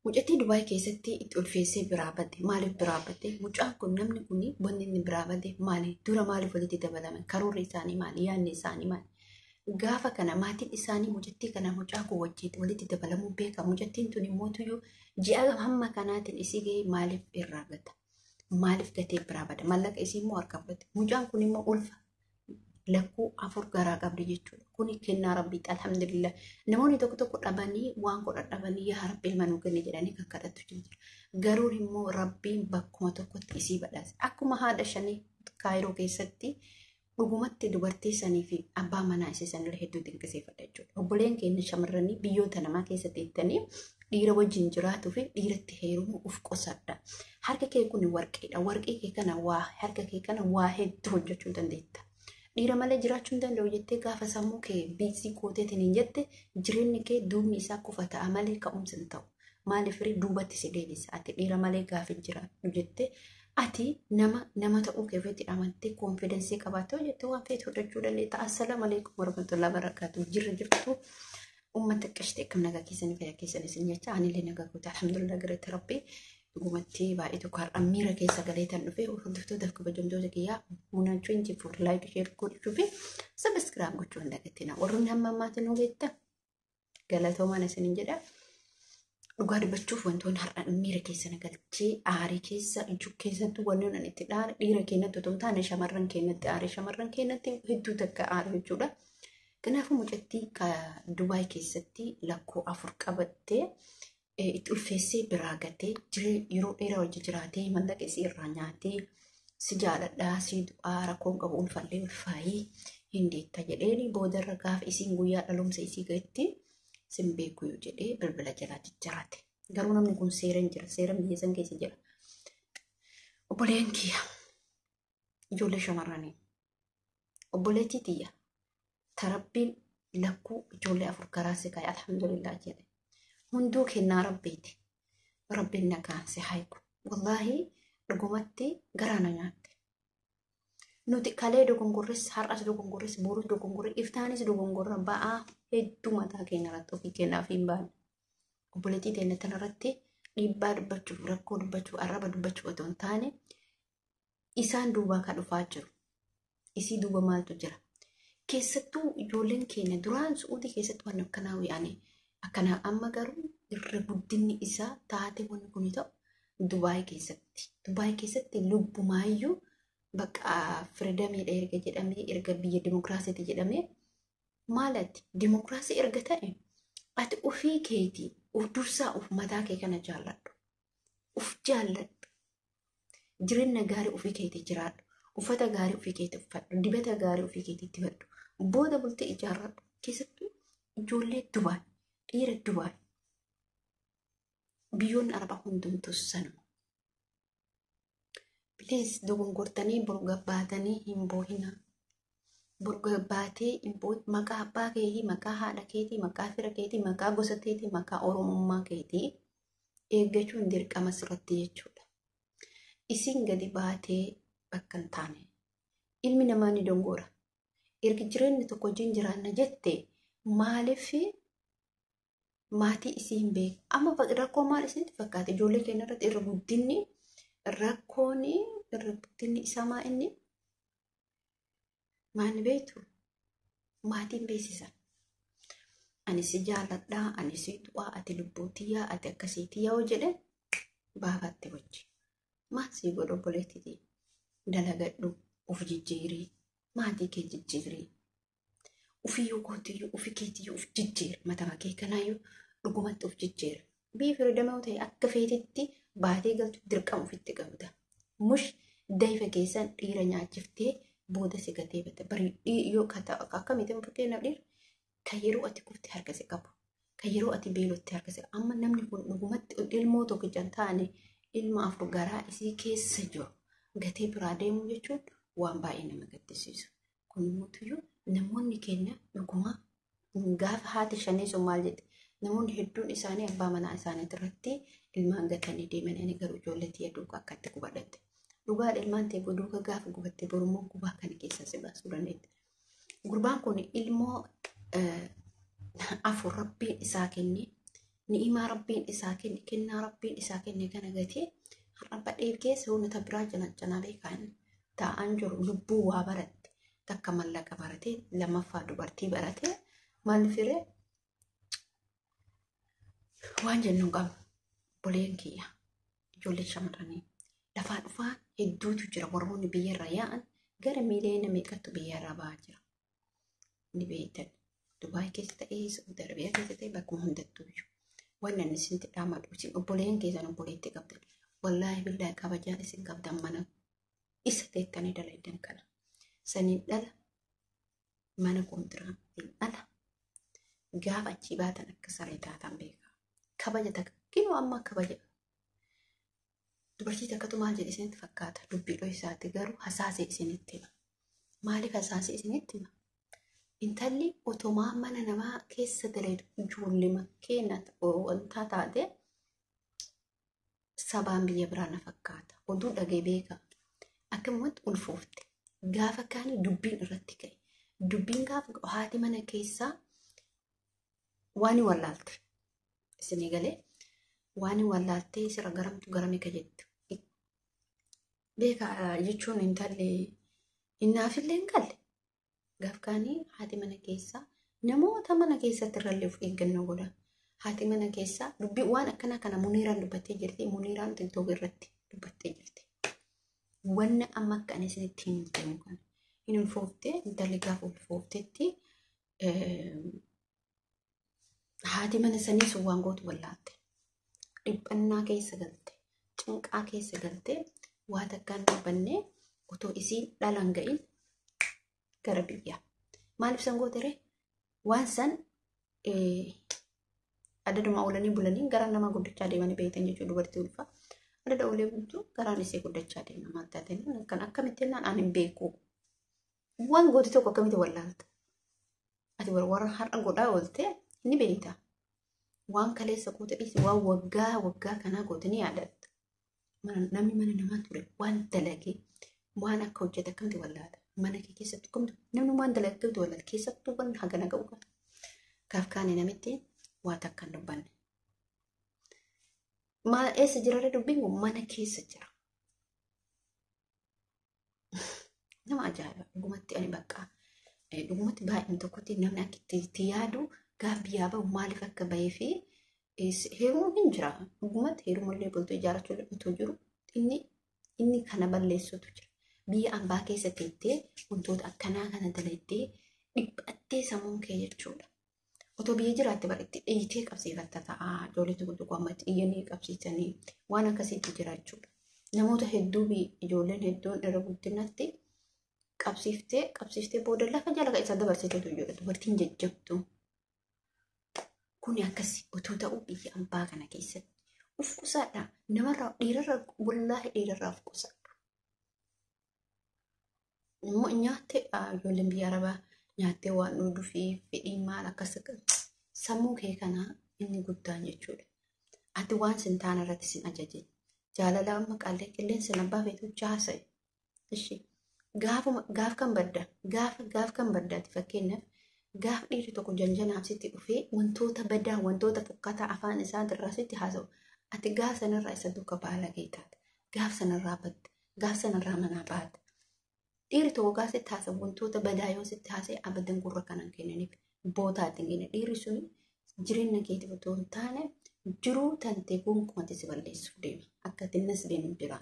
Mucattii Dubaay keessatti itti ulfeessee biraa badde. Maaliif biraa badde? Mucaan kun namni kun wanni inni biraa badde maali? Dura maaliif walitti dabalaman? Karoorri isaanii maali? Yaadni isaanii maali? Gaafa kana maatiin isaanii mucattii kana mucaa kun wajjiin walitti dabalamuu beeka. Mucattiin tun immoo tuyyuu ji'a hamma kanaatiin isii gahee maaliif irraa gata? Maaliif gatee biraa bada? Mallaqa isii immoo harka fudhate. Mucaan kun immoo ulfa lakkuu afur garaa qabdi jechuudha. Kuni kennaa rabbiiti alhamdulillah. Namoonni tokko tokko dhabanii waan godhan dhabanii yaa rabbi ilma nuu kenni jedhanii kan kadhatu jira. Garuu immoo rabbiin bakkuma tokkotti isii badhaase. Akkuma haadha shanii Kaayiroo keessatti dhugumatti dubartii sanii fi abbaa manaa isii sanillee hedduu dinqisiifadha jechuudha. Obboleen keenya shamarranii biyyoota namaa keessatti ittanii dhiira wajjin jiraatuu fi dhiiratti heerumuu uf qosadha. Harka kee kun warqeedha. Warqee kee kana waa harka kee kana waa hedduu hojjechuu dandeetta. Dhiira malee jiraachuu hin danda'u jettee gaafa sammuu kee biizii gooteetiin hin jette jireenyi kee duubni isaa kufa ta'a malee ka'umsa hin ta'u. Maaliif duubatti si deebisa? Ati dhiira malee gaafa hin jiraatu jette ati nama ta'uu kee ofiitti amantee koonfidensii qabaattee jettee waan feetu hojjechuu dandeetta. Assalaamu alaikum warahmatullahi wabarakatuh. Jirtu uummata qashitee akkam nagaa keessanii fayyaa keessanis hin jecha anillee nagaa goote alhamdulillah gareetti rabbii. Dhugumatti baay'ee tokko har'a miira keessa galeetan dhufe hordoftoota kabajamtoota kiyyaa munaachuu inji fuur laayik sheer godhuu fi sabiskiraab gochuu hin dagatina. Warroonni hamma ammaatiin ogeetta galatoomaan isiniin jedha. Dhugaa dubbachuuf wantoonni har'a miira keessa nagalchee aarii keessa ijuu keessattuu wantoonni ani itti dhaare dhiira keenyatti otoo hin taane shamarran keenyatti aarii shamarran keenyatti hedduu takka aarii jechuudha. Kanaafuu mucattii Dubaay keessatti lakkoo afur qabattee itti ulfeessee biraa gatee yeroo dheeraa wajji jiraatee mallaqa isii irraa nyaatee si jaaladhaa si du'aa rakkoon qabu ulfallee ulfaayii hin deetta jedheeni boodarra gaafa isiin guyyaa dhalumsa isii gahetti sin beeku yoo jedhee bilbila jalaa jijjiraate. Garuu namni kun seera hin jira. Seera biyya san keessa jira. Obboleen kiyya ijoollee shamarranii obboleettii tiyya tarabbiin lakkuu ijoollee afur karaa si kaa'e alhamdulillah jedhe. Hunduu kennaa rabbiiti. Rabbiin nagaan si haayiku. Wallaahi dhugumatti garaa na nyaatte. Nuti kalee dogongorres har'as dogongorres boruus dogongorre iftaanis dogongorra ba'aa hedduu mataa keenya irratti ofii kennaaf hin baane. Obboleettii teenya tanarratti dhiibbaa dubbachuuf rakkoo dubbachuuf arraba dubbachuuf otoo hin taane isaan duubaa kan dhufaa jiru. Isii duuba maaltu jira? Keessattuu ijoolleen keenya duraan su'uutii keessatti waan akkanaa wi'anii akkana amma garuu irra guddinni isaa taate wanni kun ta'u Dubaay keessatti. Dubaay keessatti lubbumaayyuu bakka firidamiidha erga jedhamee erga biyya dimokiraasiiti jedhamee maalati dimokiraasii erga ta'e ati ofii keetii of dursaa of mataa kee kana jaalladhu. Of jaalladhu. Jireenya gaarii ofii keetii jiraadhu. Uffata gaarii ofii keetii uffadhu. Dibata gaarii ofii keetii dibadhu. Booda bultee ijaarradhu. Keessattuu ijoollee Dubaay. Dhiira Dubaay biyyoonni araba hundumtuu sanuma. Please dogongortanii borgabbaatanii hin boohina. Borgabbaatee hin boohin maqaa abbaa keetii, maqaa haadha keetii, maqaa fira keetii, maqaa gosa keetii, maqaa oromummaa keetii eeggachuun dirqama sirratti jechuudha. Isin gadi baatee bakka hin taane. Ilmi namaa ni dongora. Erga jireenyi tokko wajjin jiraanna jettee maaliif maatii isii hin beeku. Amma rakkoo maal isinitti fakkaate? Ijoollee keenya irratti irra guddinni isaa maa inni? Maani beektu? Maatiin beeksisan. Ani si jaaladhaa, ani si du'aa, ati lubbuutiyyaa, ati akkasiitiyyaa yoo jedhe baafatte wajji. Maal sii godhu obboleettiitii? Dalagadhu, of jijjiirii, maatii kee jijjiirii. Ufiyyuu kootiyyuu, ufi keetiyyuu of jijjiira. Matama kee kanaayyuu dhugumatti of jijjiira. Biyyi firidama ta'e akka feetitti baatee galtu dirqama ofitti qabda. Mush dayfa keessan dhiira nyaachiftee booda si gatee bata. Barii yoo akkamitti fakkeenyaaf dhiira kan yeroo ati kufte harka si qabu. Kan yeroo ati beelotti harka si qabu. Amma namni kun dhugumatti ilmoo tokkicha hin taane ilma afur garaa isii keessa jiru gatee biraa deemuu jechuun waan baay'ee nama gaddisiisu. Kun immoo namoonni keenya dhuguma gaafa haati shanii sun maal jedhe namoonni hedduun isaanii abbaa manaa isaanii irratti ilmaan gatanii deemanii garuu ijoolleetti hedduu akkatti gubadhatte. Dhugaa ilmaan ta'e duuka gaafa gubatte borummoo gubaa kana keessa si baasuu dandeetti. Gurbaan kun ilmoo afur rabbiin isaa kennee ni'imaa rabbiin isaa kenne kennaa rabbiin isaa kenne kana gatee har'a badheef keessa hunata biraa janaa beekan taa'an jiru lubbuu waa baratte takka mallaqa barate lammaffaa dubartii barate maal firee waan jennu qaba buleen kiyya ijoollee shamarranii lafaa dhufaa hedduutu jira warroonni biyyarra yaa'an gara miiliyoona meeqatu biyyarra ba'aa jira ni beektan Dubaay keessa ta'ee Saudi Arabiyaa keessa ta'ee bakkuma hundattuu iyyuu waan inni isinti dhaamadhu isin obboleen keessan obboleetti qabdan wallaahi billaahi kabajaan isin qabdan mana isa teettanii dalaydan kana saniin dhala mana kontiraattiin dhala gaafa achii baatan akka saree taatan beeka kabaja takka kinoo amma kabaja dubartii takkatu maal jedhe isinitti fakkaata dubbiidhoo isaatti garuu hasaasee isinitti hima maaliif hasaasee isinitti hima intalli otomaa mana namaa keessa dalaydu ijoollee makkeena wantaa taate sabaan biyya biraa na fakkaata oduu dhagee beeka akkamumatti ulfoofte gaafa kaanii dubbiin irratti ka'e dubbiin gaafa haati mana keessaa waan wallaalte isinii galee waan wallaaltee sira garamtu garame ka jettu beeka jechuun intalli innaafillee hin galle gaaf kaanii haati mana keessaa namoota mana keessatti irrallee of eeggannoo godha haati mana keessaa dubbii waan akkana kana muniiraan dubbattee jirti muniiraan tiktook irratti dubbattee jirti wanna amma akka ani isinitti himu kana hin ulfooftee intalli gaafa ulfooftetti haati mana sanii sun waan gootu wallaalte dhiphannaa keessa galte cinqaa keessa galte waa takkaan dubbannee otoo isiin dhalan ga'in gara biyyaa maaliif san gootere waan san adaduma oolanii bulanii gara nama guddachaa deemanii beektan jechuudha dubartii ulfaa adada oolee bultu garaan isee guddachaa deema maal taateen kan akkamitti jennaan ani hin beeku waan gooti tokko akkamitti wallaalta ati warra har'a godhaa oolte ni beekta waan kaleessa goota dhiisi waan waggaa kanaa goota ni yaadatta namni mana namaa ture waan dalagee waan akka hojjete akkamitti wallaala mana kee keessatti kumtu namni waan dalagee akkamitti wallaala keessattuu waan hagana ga'u qaba gaaf kaane namitti waa takka hin dubbanne maal eessa jirare dubbiin kun mana keessa jira nama ajaa'iba dhugumatti ani bakka dhugumatti baay'een tokkotti namni akka itti yaadu gaaf biyyaa ba'u maaliif akka bahee fi heeruun hin jira dhugumatti heerumallee bultoo ijaarrachuu otoo jiru inni kana balleessutu jira biyya ambaa keessa teettee wantoota akkanaa kana dalaydee dhiphattee sammuun kee jechuudha otoo biyya jiraatte bareetti dhiitee qabsiifatta ta'a ijoollee tokko ammatti iyyanii qabsiisanii waan akkasiitti jira jechuudha namoota hedduu ijoolleen hedduun irra guddinatti qabsiiftee booda lafa jala isa dabarsiteetu jedhu dubartiin jajjabdu kuni akkasi otoo ta'u biyya ambaa kana keessatti ufkusaadha namarraa dhiirarraa wallaahi dhiirarraa ufkusaadha nyaattee ijoolleen biyya arabaa nyaattee waan dhudhuu fi fedhii maal akkas sammuu kee kanaa inni guddaan jechuudha ati waan sin taana irratti sin ajaje jaalala amma qaallee qilleensa nabbaa feetu jaasa'e ishi gaaf kan baddaati fakkeenyaaf gaaf dhiirri tokko janjanaaf sitti dhufee wantoota badaa wantoota fokkataa afaan isaa irraa sitti haasa'u ati gaaf sanarraa isa duuka baala geetaata gaaf sanarraa badda gaaf sanarraa manaa baata dhiirri tokko gaaf sitti haasa'u wantoota badaa yoo sitti haasa'e abadan gurra kanan kennaniif bootaatti hin genne dhiirri sun jireenya keetiif otoo hin taane jiruu tantee gonkummatti si balleessuuf deema akka tinnas deemu jira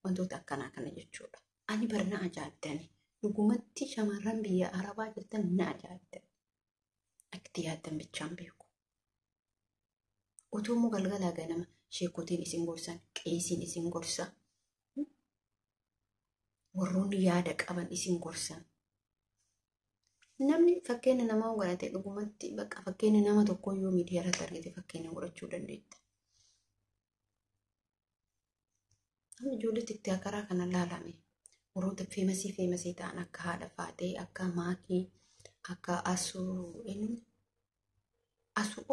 wantoota akkanaa kana jechuudha ani barna ajaa'ibdani dhugumatti shamarran biyya arabaa jirtan na ajaa'ibdan akti yaaddan bichaan beeku otoo immoo galgalaa ganama sheekotiin isin gorsan qeesiin isin gorsa warroonni yaada qaban isin gorsan namni fakkeenya namaa godhate dhugumatti bakka fakkeenya nama tokko yoo miidiyaa irratti argite fakkeenya godhachuu dandeetta. Amma ijoollee tiktokaraa kana laalame warroota feemasii ta'an akka haadha faatee akka maakii akka asuu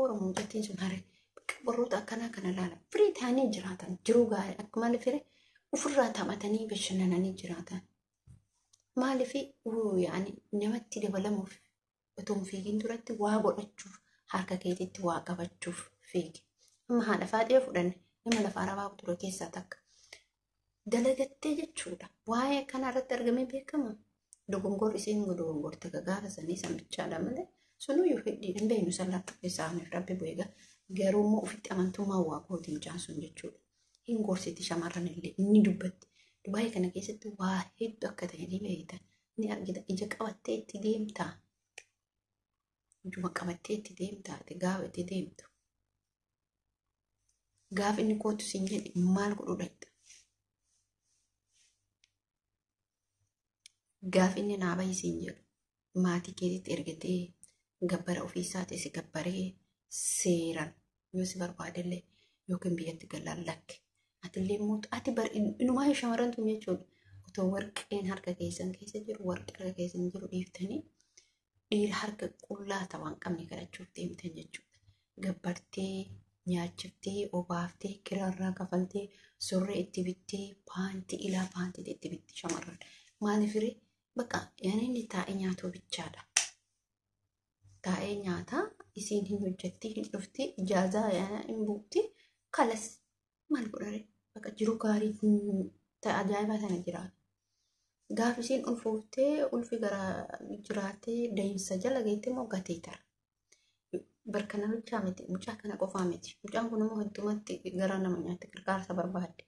oromoo jettiin sun haree warroota akkanaa kana laala firii ta'anii jiraatan jiruu gaarii akka maal fire ofirraa taphatanii bashannananii jiraatan. Maaliif yaani namatti dabalamuuf otoo fiigin duratti waa godhachuuf harka keetitti waa qabachuuf fiigi. Amma haadha faadhee fudhanne nama lafa arabaa ture keessaa takka. Dalagattee jechuudha. Waa'ee kana irratti argamee beekama. Dogongorri isiin dogongorte gaafa sanii sambichaadha malee sunuyyuu fedhii hin beeknu sallattu keessaa hafneef rabbi bu'eega. Garuu immoo ofitti amantummaa waaqootiin jaansuun jechuudha. Hin gorsiti shamarran illee ni dubbatti. Dubaayii kana keessatti waa hedduu akka ta'e ni beektan. Ni argita ija qabattee itti deemtaa. Ijuma qabattee itti deemtaa. Gaafa itti deemtu. Gaafa inni kootu siin jedhe maal godhuu dhaqxa? Gaafa inni naa bahi siin jedhu maatii keetitti ergatee gabbara ofiisaatii si gabbaree seeran yoo si barbaadellee yookiin biyyatti galaan lakke. Atillee muutu ati inumaa shamarran tun jechuudha. Otoo warqeen harka keessan keessa jiru warqee harka keessan jiru dhiiftanii dhiira harka qullaa ta'an qabne kadhachuuf deemtan jechuudha. Gabbartee nyaachiftee obaaftee kiraarraa kafaltee surree itti bittee paantii ilaa paantii itti bitti shamarran. Maaliif bakka inni taa'ee nyaatoo bichaadha. Taa'ee nyaataa isiin hin hojjetti hin dhufti ijaazaa hin buukti kalas maal godhare bakka jiru gaarii ajaa'ibaa sana jiraata. Gaafa isiin ulfooftee ulfi gara jiraattee deemsa jala geettee immoo gatee tara. Barkana luchaa miti mucaa kana qofaa miti. Mucaan kun immoo heddumatti gara nama nyaatti qarqaarsa barbaadde.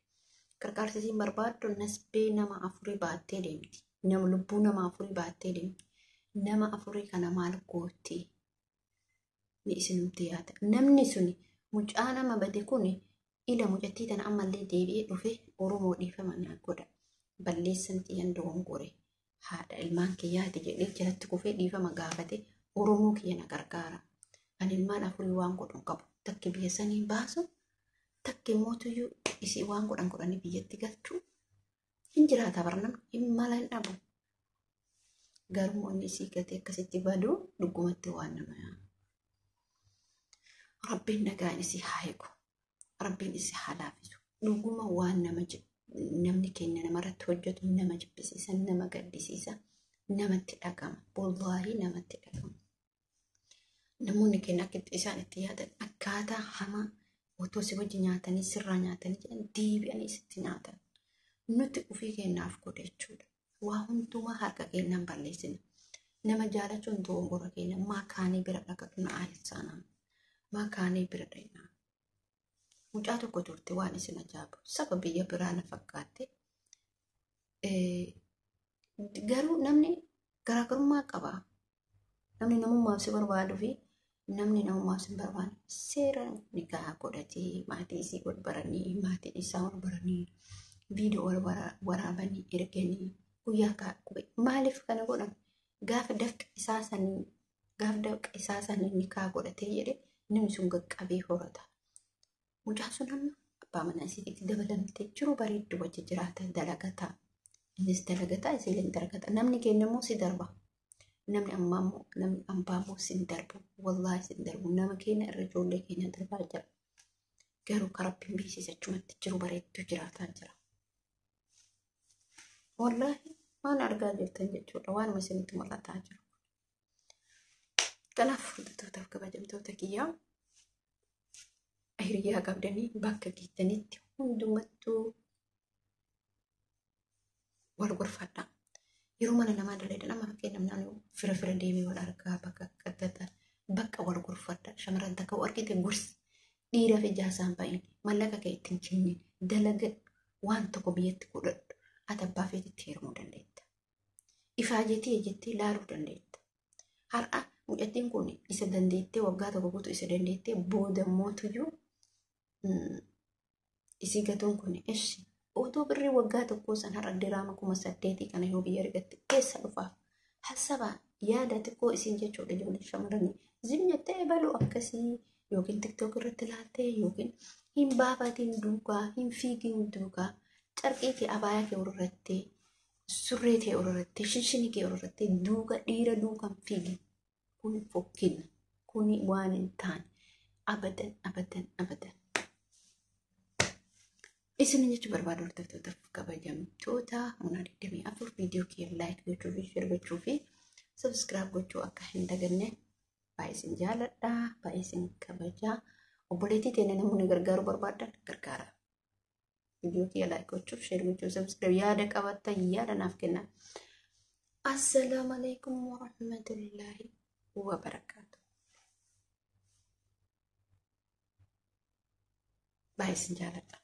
Qarqaarsi isiin barbaaddu nasbee nama 4 baattee deemti. Nama lubbuu nama 4 baattee deemti. Nama 4 kana maal gootti? Ni isinumti yaada. Namni suni mucaa nama bade kuni ila mucattii tana ammallee deebi'ee dhufe Oromoo dhiifama naa godha. Balleessan xiyyan dogongore. Haadha ilmaan kiyyaati jedhee jalatti kufee dhiifama gaafate Oromoo kiyya na gargaara. Ani ilmaan 4 waan godhan qabu. Takki biyya sanii baasu takki mootuyyuu isii waan godhanii biyyatti galchuu. Hin jiraata barnam hin mala hin dhabu. Garuu inni isii gatee akkasitti baduu dhugumatti waan nama Rabbiin nagaan isii haa eegu. Rabbiin isii haa laafisu. Dhuguma waan namni keenya namarratti hojjetu nama jibbisiisa, nama gaddisiisa, namatti dhagama. Wallaahi namatti dhagama. Namoonni keenya akka isaan itti yaadan akkaataa hamaa otoo si wajji nyaatanii sirraa nyaatanii jedhan deebi'anii sitti nyaatan. Nuti ofii keenyaaf godha jechuudha. Waa hundumaa harka keenyaan balleessina. Nama jaalachuun dogongora keenya maakaanii bira dhaqatu na aayilsaanaa. Maakaanii bira dhaqnaa. Mucaa tokko turte waan isin ajaa'ibu. Saba biyya biraa na fakkaatte. Garuu namni garaagarummaa qaba. Namni namummaaf si barbaaduu fi namni namummaaf si barbaadu seera nikaa godhatee maatii isii wal baranii maatii isaa wal baranii viidiyoo wal waraabanii erganii guyyaa kaa'u. Maaliif kana godhan? Gaafa dafqa isaa sanii nikaa godhatee jedhe namni sun qaqqabee horata. Mucaan sun amma abbaa manaa isiitti dabalamtee jiru bareeddu wajji jiraata dalagataa. Innis dalagataa isiin dalagataa. Namni keenya immoo si darba. Namni ambaa immoo si darbu. Wallaahi si darbu. Nama keenya irra ijoollee keenya darbaa jira. Garuu karabbiin beeksisachumatti jiru bareeddu jiraataa jira. Wallaahi waan argaa jirtan jechuudha. Waanuma isinitti mul'ataa jiru. Kanaaf fudhatootaaf kabajamtoota kiyyaa. Hiriyaa qabdanii bakka geettanitti hundumattuu wal gorfadha. Yeroo mana namaa daleedha nama fakkeenyaaf naannoo fira deemee wal argaa bakka qaddatan bakka wal gorfadha. Shamarran takka argite gorsi dhiira fi jaasaan ba'iin mallaqa kee ittiin kennin dalaga waan tokko biyyatti godhadhu ati abbaa feetitti heerumuu dandeetta. Ifaajetii jettee ilaaluu dandeetta. Har'a mucattiin kun isa dandeettee waggaa tokko guutuu isa dandeettee booda mootuyyuu isii gatuun kun eshi otoo birrii waggaa tokkoo san har'a diraama 8,000 kana yoo biyya argatte keessa dhufaaf hasaba yaada xiqqoo isiin jechuudha ijoollee shamarranii zimnyattee baluu akkasii yookiin tiktook irratti ilaaltee yookiin hin baafatiin duukaa hin fiigiin duukaa carqii kee abaayaa kee ururrattee surree kee ururrattee shinshinii kee ururrattee duuka dhiira duukaan fiigi kun fokkina kuni waan hin taane abadan. Isin jechuun barbaadu hordoftoota kabajamtoota Munaa 24 viidiyoo kee laayik gochuu fi sheer gochuu fi sabskiraayib gochuu akka hin daganne baay'ee isin jaaladha baay'ee isin kabajaa obboleettii teenya namoonni gargaaruu barbaadan gargaara. Viidiyoo kiyya laayik gochuuf sheer gochuuf sabskiraayib yaada qabattan yaada naaf kenna. Assalaamu alaikum warahmatullahi wabarakaatu. Baay'ee sin jaalladha.